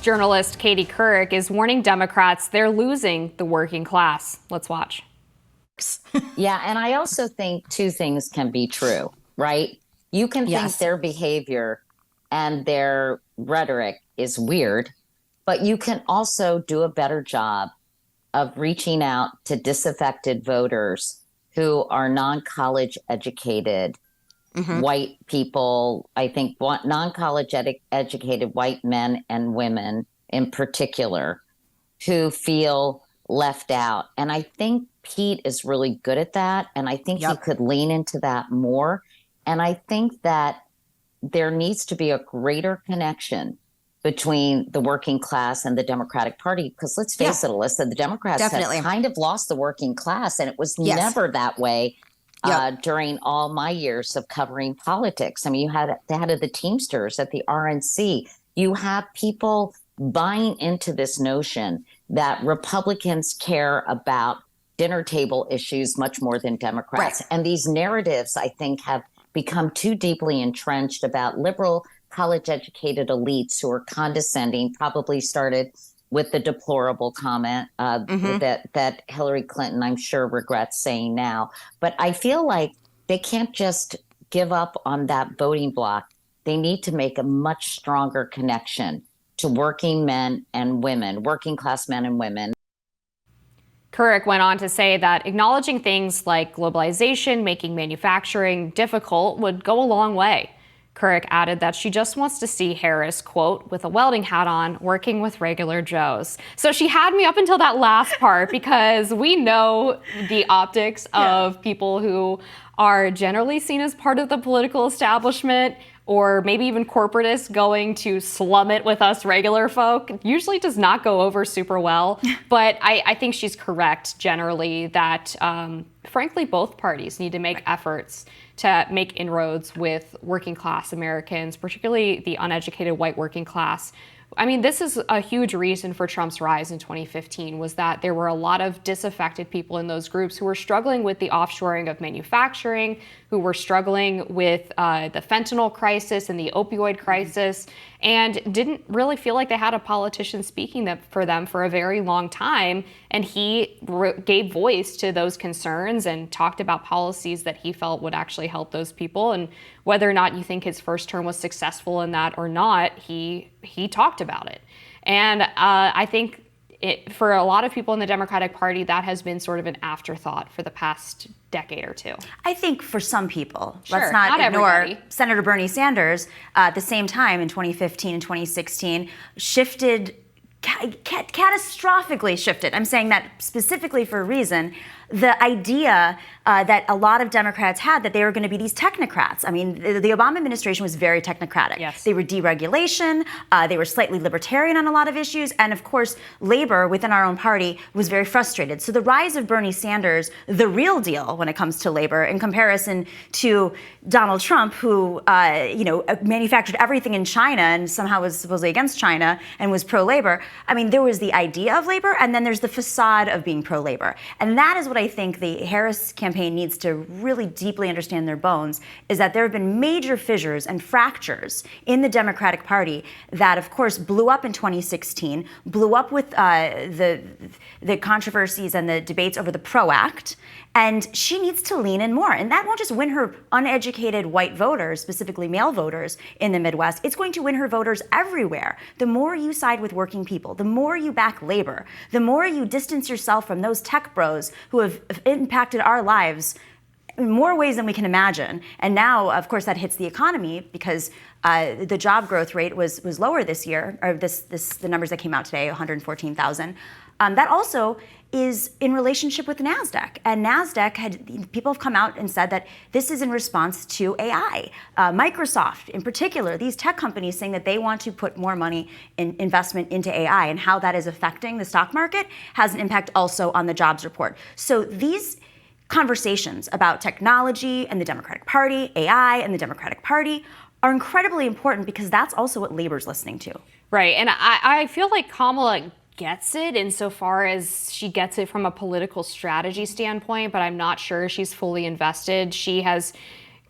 Journalist Katie Couric is warning Democrats they're losing the working class. Let's watch. Yeah, and I also think two things can be true, right? You can think their behavior and their rhetoric is weird, but you can also do a better job of reaching out to disaffected voters who are non-college educated white people. I think non-college educated white men and women in particular who feel left out. And I think Pete is really good at that. And I think he could lean into that more. And I think that there needs to be a greater connection between the working class and the Democratic Party. Because let's face it, Alyssa, the Democrats have kind of lost the working class. And it was never that way during all my years of covering politics. I mean, you had the head of the Teamsters at the RNC. You have people buying into this notion that Republicans care about dinner table issues much more than Democrats. Right. And these narratives, I think, have become too deeply entrenched about liberal college-educated elites who are condescending, probably started with the deplorable comment that Hillary Clinton, I'm sure, regrets saying now. But I feel like they can't just give up on that voting bloc. They need to make a much stronger connection to working men and women, working class men and women. Couric went on to say that acknowledging things like globalization, making manufacturing difficult would go a long way. Couric added that she just wants to see Harris, quote, with a welding hat on, working with regular Joes. So she had me up until that last part because we know the optics of people who are generally seen as part of the political establishment or maybe even corporatists going to slum it with us regular folk usually does not go over super well. But I think she's correct generally that, frankly, both parties need to make efforts to make inroads with working class Americans, particularly the uneducated white working class. I mean, this is a huge reason for Trump's rise in 2015 was that there were a lot of disaffected people in those groups who were struggling with the offshoring of manufacturing, who were struggling with the fentanyl crisis and the opioid crisis, and didn't really feel like they had a politician speaking for them for a very long time. And he gave voice to those concerns and talked about policies that he felt would actually help those people. And whether or not you think his first term was successful in that or not, he talked about it. And I think for a lot of people in the Democratic Party, that has been sort of an afterthought for the past decade or two. I think for some people, sure, let's not ignore everybody. Senator Bernie Sanders at the same time in 2015 and 2016 shifted, catastrophically shifted. I'm saying that specifically for a reason. The idea that a lot of Democrats had that they were going to be these technocrats. I mean, the Obama administration was very technocratic. Yes. They were deregulation. They were slightly libertarian on a lot of issues. And of course, labor within our own party was very frustrated. So the rise of Bernie Sanders, the real deal when it comes to labor in comparison to Donald Trump, who, manufactured everything in China and somehow was supposedly against China and was pro-labor. I mean, there was the idea of labor and then there's the facade of being pro-labor. And that is what I think the Harris campaign needs to really deeply understand in their bones is that there have been major fissures and fractures in the Democratic Party that, of course, blew up in 2016, blew up with the controversies and the debates over the PRO Act. And she needs to lean in more. And that won't just win her uneducated white voters, specifically male voters in the Midwest. It's going to win her voters everywhere. The more you side with working people, the more you back labor, the more you distance yourself from those tech bros who have impacted our lives in more ways than we can imagine. And now, of course, that hits the economy because the job growth rate was lower this year, or the numbers that came out today, 114,000. That also is in relationship with NASDAQ. And NASDAQ people have come out and said that this is in response to AI. Microsoft, in particular, these tech companies saying that they want to put more money in investment into AI, and how that is affecting the stock market has an impact also on the jobs report. So these conversations about technology and the Democratic Party, AI and the Democratic Party are incredibly important because that's also what labor's listening to. Right. And I feel like Kamala gets it insofar as she gets it from a political strategy standpoint, but I'm not sure she's fully invested. She has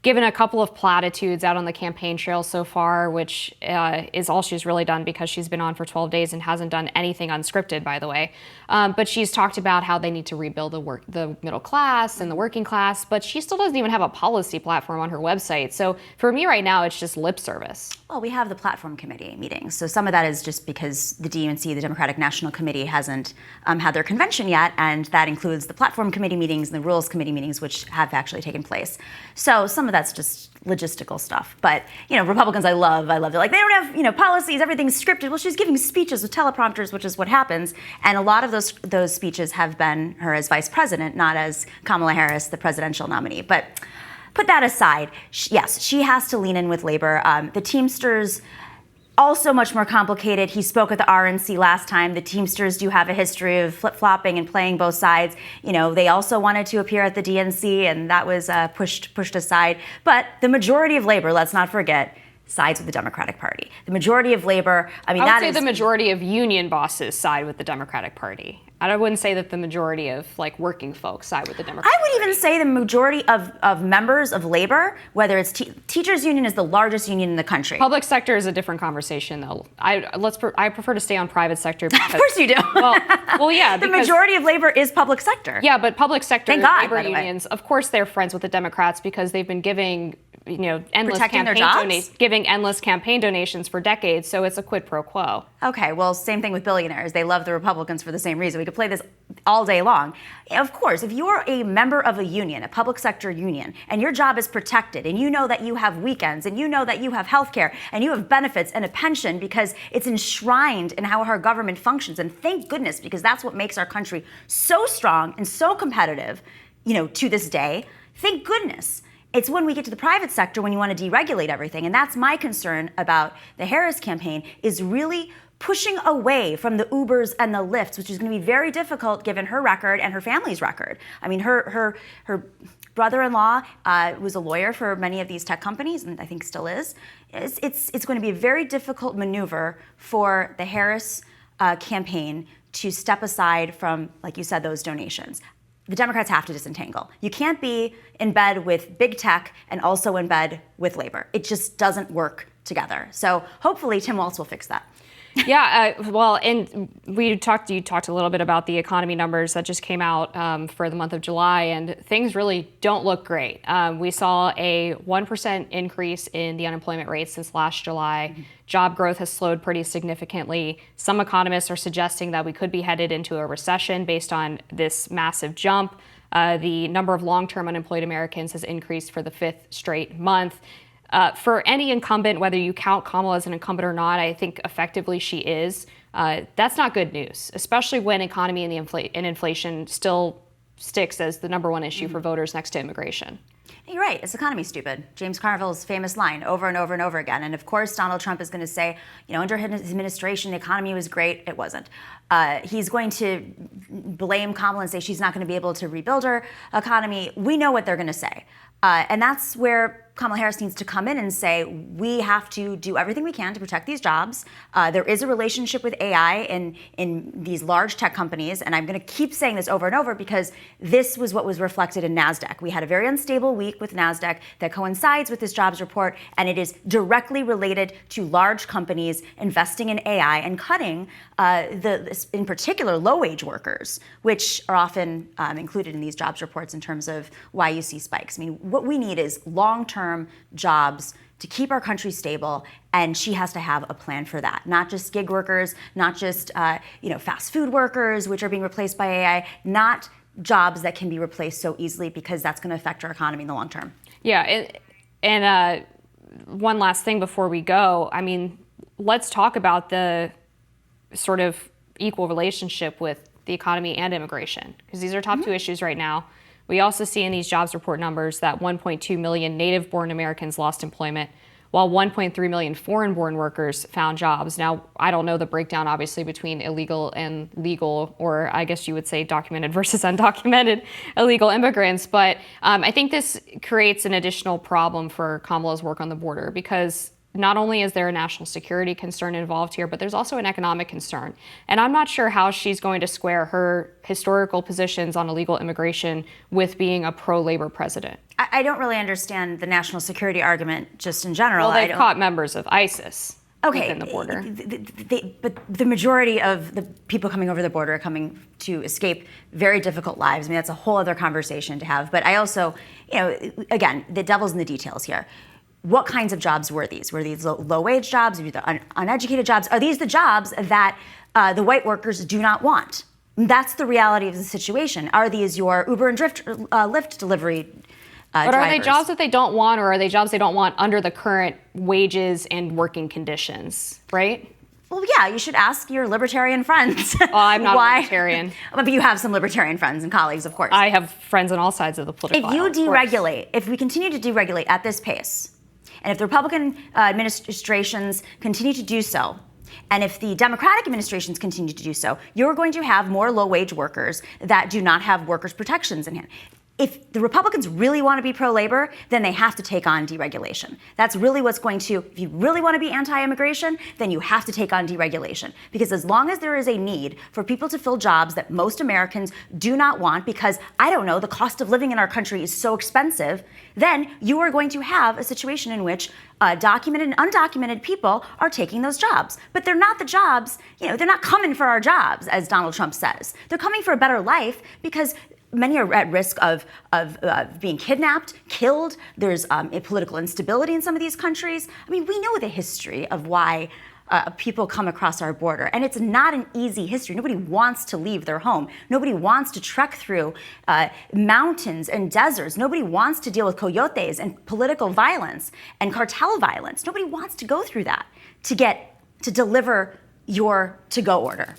given a couple of platitudes out on the campaign trail so far, which is all she's really done because she's been on for 12 days and hasn't done anything unscripted, by the way. But she's talked about how they need to rebuild the middle class and the working class, but she still doesn't even have a policy platform on her website. So for me right now, it's just lip service. Well, we have the platform committee meetings. So some of that is just because the DNC, the Democratic National Committee, hasn't had their convention yet, and that includes the platform committee meetings and the rules committee meetings, which have actually taken place. So some of that's just logistical stuff. But, Republicans I love. They're like, they don't have, policies, everything's scripted. Well, she's giving speeches with teleprompters, which is what happens. And a lot of those speeches have been her as vice president, not as Kamala Harris, the presidential nominee. But put that aside, yes, she has to lean in with labor. The Teamsters, also much more complicated. He spoke at the RNC last time. The Teamsters do have a history of flip-flopping and playing both sides. They also wanted to appear at the DNC, and that was pushed aside. But the majority of labor, let's not forget, sides with the Democratic Party. The majority of labor, I would say the majority of union bosses side with the Democratic Party. I wouldn't say that the majority of working folks side with the Democratic Party. I would even say the majority of members of labor, whether it's teachers union is the largest union in the country. Public sector is a different conversation, though. I prefer to stay on private sector. Because, of course you do. Well, yeah. The majority of labor is public sector. Yeah, but public sector Thank God, labor unions, of course, they're friends with the Democrats because they've been giving endless giving endless campaign donations for decades, so it's a quid pro quo. Okay, well, same thing with billionaires. They love the Republicans for the same reason. We could play this all day long. Of course, if you're a member of a union, a public sector union, and your job is protected, and you know that you have weekends, and you know that you have health care, and you have benefits and a pension because it's enshrined in how our government functions, and thank goodness, because that's what makes our country so strong and so competitive, to this day. Thank goodness. It's when we get to the private sector when you want to deregulate everything. And that's my concern about the Harris campaign, is really pushing away from the Ubers and the Lyfts, which is going to be very difficult given her record and her family's record. I mean, her brother-in-law was a lawyer for many of these tech companies, and I think still is. It's going to be a very difficult maneuver for the Harris campaign to step aside from, like you said, those donations. The Democrats have to disentangle. You can't be in bed with big tech and also in bed with labor. It just doesn't work together. So hopefully Tim Walz will fix that. Yeah, well, and you talked a little bit about the economy numbers that just came out for the month of July, and things really don't look great. We saw a 1% increase in the unemployment rate since last July. Mm-hmm. Job growth has slowed pretty significantly. Some economists are suggesting that we could be headed into a recession based on this massive jump. The number of long-term unemployed Americans has increased for the fifth straight month. For any incumbent, whether you count Kamala as an incumbent or not, I think effectively she is. That's not good news, especially when economy and inflation still sticks as the number one issue for voters next to immigration. You're right. It's economy stupid. James Carville's famous line over and over and over again. And of course, Donald Trump is going to say, under his administration, the economy was great. It wasn't. He's going to blame Kamala and say she's not going to be able to rebuild her economy. We know what they're going to say. And that's where Kamala Harris needs to come in and say, we have to do everything we can to protect these jobs. There is a relationship with AI in these large tech companies. And I'm going to keep saying this over and over because this was what was reflected in NASDAQ. We had a very unstable week with NASDAQ that coincides with this jobs report. And it is directly related to large companies investing in AI and cutting, in particular, low-wage workers, which are often included in these jobs reports in terms of why you see spikes. I mean, what we need is long-term jobs to keep our country stable, and she has to have a plan for that. Not just gig workers, not just fast food workers, which are being replaced by AI, not jobs that can be replaced so easily because that's going to affect our economy in the long term. Yeah, and one last thing before we go. I mean, let's talk about the sort of equal relationship with the economy and immigration, because these are top two issues right now. We also see in these jobs report numbers that 1.2 million native-born Americans lost employment, while 1.3 million foreign-born workers found jobs. Now, I don't know the breakdown, obviously, between illegal and legal, or I guess you would say documented versus undocumented illegal immigrants. But I think this creates an additional problem for Kamala's work on the border, because not only is there a national security concern involved here, but there's also an economic concern. And I'm not sure how she's going to square her historical positions on illegal immigration with being a pro-labor president. I don't really understand the national security argument just in general. Well, they've caught members of ISIS within the border. But the majority of the people coming over the border are coming to escape very difficult lives. I mean, that's a whole other conversation to have. But I also, again, the devil's in the details here. What kinds of jobs were these? Were these low-wage jobs? Were these uneducated jobs? Are these the jobs that the white workers do not want? That's the reality of the situation. Are these your Uber and Lyft delivery But drivers? are they jobs that they don't want, or are they jobs they don't want under the current wages and working conditions, right? Well, yeah, you should ask your libertarian friends. Well, I'm not a libertarian. But you have some libertarian friends and colleagues, of course. I have friends on all sides of the political aisle. If you deregulate, if we continue to deregulate at this pace, and if the Republican administrations continue to do so, and if the Democratic administrations continue to do so, you're going to have more low-wage workers that do not have workers' protections in hand. If the Republicans really want to be pro-labor, then they have to take on deregulation. That's really what's going to, if you really want to be anti-immigration, then you have to take on deregulation. Because as long as there is a need for people to fill jobs that most Americans do not want, because, I don't know, the cost of living in our country is so expensive, then you are going to have a situation in which documented and undocumented people are taking those jobs. But they're not the jobs, they're not coming for our jobs, as Donald Trump says. They're coming for a better life because many are at risk of being kidnapped, killed. There's political instability in some of these countries. I mean, we know the history of why people come across our border, and it's not an easy history. Nobody wants to leave their home. Nobody wants to trek through mountains and deserts. Nobody wants to deal with coyotes and political violence and cartel violence. Nobody wants to go through that to deliver your to-go order.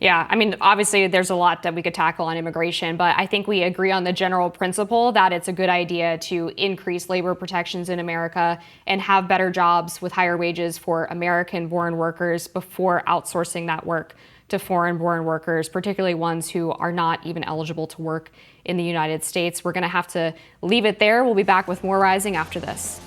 Yeah, I mean, obviously there's a lot that we could tackle on immigration, but I think we agree on the general principle that it's a good idea to increase labor protections in America and have better jobs with higher wages for American-born workers before outsourcing that work to foreign-born workers, particularly ones who are not even eligible to work in the United States. We're going to have to leave it there. We'll be back with more Rising after this.